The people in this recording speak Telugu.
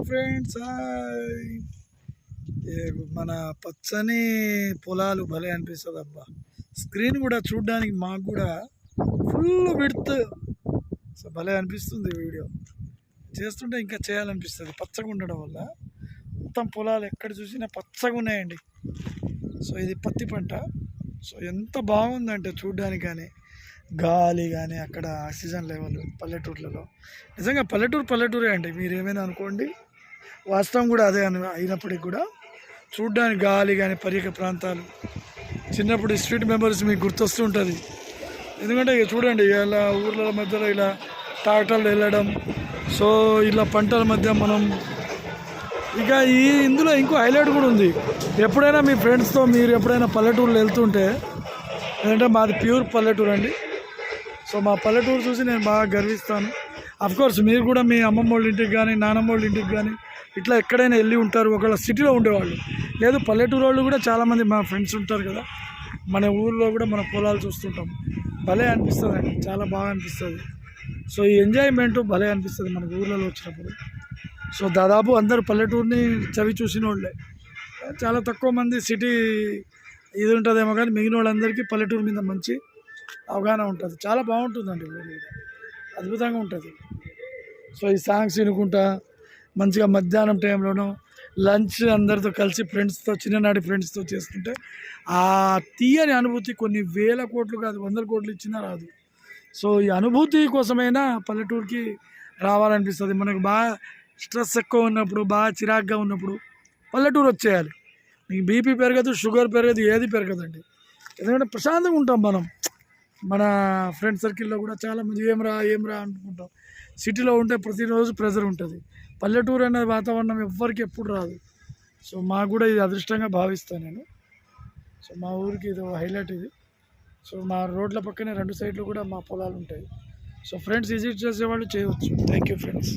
Friends hi. మన పచ్చని పొలాలు భలే అనిపిస్తుంది అబ్బా. స్క్రీన్ కూడా చూడడానికి మాకు కూడా ఫుల్ విడ్త్. సో భలే అనిపిస్తుంది వీడియో చేస్తుంటే, ఇంకా చేయాలనిపిస్తుంది పచ్చగా ఉండడం వల్ల. మొత్తం పొలాలు ఎక్కడ చూసినా పచ్చగా ఉన్నాయండి. సో ఇది పత్తి పంట. సో ఎంత బాగుందంటే చూడ్డానికి కానీ, గాలి కానీ, అక్కడ ఆక్సిజన్ లెవెల్ పల్లెటూర్లలో. నిజంగా పల్లెటూరే అండి. మీరు ఏమైనా అనుకోండి, వాస్తవం కూడా అదే అయినప్పటికీ కూడా చూడ్డానికి గాలి కానీ, పర్యాటక ప్రాంతాలు, చిన్నప్పుడు స్ట్రీట్ మెమరీస్ మీకు గుర్తొస్తూ ఉంటుంది. ఎందుకంటే ఇక చూడండి, ఇలా ఊర్ల మధ్యలో ఇలా ట్రాక్టర్లు వెళ్ళడం. సో ఇలా పంటల మధ్య మనం ఇక ఇందులో ఇంకో హైలైట్ కూడా ఉంది. ఎప్పుడైనా మీ ఫ్రెండ్స్తో మీరు ఎప్పుడైనా పల్లెటూరులో వెళ్తుంటే, ఏంటంటే మాది ప్యూర్ పల్లెటూరు అండి. సో మా పల్లెటూరు చూసి నేను బాగా గర్విస్తాను. అఫ్కోర్స్ మీరు కూడా మీ అమ్మమ్మ వాళ్ళ ఇంటికి కానీ, నానమ్మ వాళ్ళ ఇంటికి కానీ ఇట్లా ఎక్కడైనా వెళ్ళి ఉంటారు. ఒకవేళ సిటీలో ఉండేవాళ్ళు లేదు, పల్లెటూరు వాళ్ళు కూడా చాలామంది మా ఫ్రెండ్స్ ఉంటారు కదా. మన ఊళ్ళో కూడా మన పొలాలు చూస్తుంటాం. భలే అనిపిస్తుంది అండి, చాలా బాగా అనిపిస్తుంది. సో ఈ ఎంజాయ్మెంట్ భలే అనిపిస్తుంది మనకు ఊళ్ళలో వచ్చినప్పుడు. సో దాదాపు అందరూ పల్లెటూరుని చవి చూసిన వాళ్ళే. చాలా తక్కువ మంది సిటీ ఇది ఉంటుందేమో, కానీ మిగిలిన వాళ్ళందరికీ పల్లెటూరు మీద మంచి అవగాహన ఉంటుంది. చాలా బాగుంటుందండి ఊరు, అద్భుతంగా ఉంటుంది. సో ఈ సాంగ్స్ వినుకుంటా మంచిగా మధ్యాహ్నం టైంలోనూ లంచ్ అందరితో కలిసి ఫ్రెండ్స్తో, చిన్ననాటి ఫ్రెండ్స్తో చేస్తుంటే ఆ తీయని అనుభూతి కొన్ని వేల కోట్లు కాదు, వందల కోట్లు ఇచ్చినా రాదు. సో ఈ అనుభూతి కోసమైనా పల్లెటూరుకి రావాలనిపిస్తుంది. మనకు బాగా స్ట్రెస్ ఎక్కువ ఉన్నప్పుడు, బాగా చిరాగ్గా ఉన్నప్పుడు పల్లెటూరు వచ్చేయాలి. మీకు బీపీ పెరగదు, షుగర్ పెరగదు, ఏది పెరగదండి. ఎందుకంటే ప్రశాంతంగా ఉంటాం మనం. మన ఫ్రెండ్ సర్కిల్లో కూడా చాలామంది ఏమరా అనుకుంటాం. సిటీలో ఉంటే ప్రతిరోజు ప్రెజర్ ఉంటుంది. పల్లెటూరు అనే వాతావరణం ఎవ్వరికి ఎప్పుడు రాదు. సో మాకు కూడా ఇది అదృష్టంగా భావిస్తాను నేను. సో మా ఊరికి ఇది హైలైట్ ఇది. సో మా రోడ్ల పక్కనే 2 సైడ్లు కూడా మా పొలాలు ఉంటాయి. సో ఫ్రెండ్స్ విజిట్ చేసేవాళ్ళు చేయవచ్చు. Thank you friends.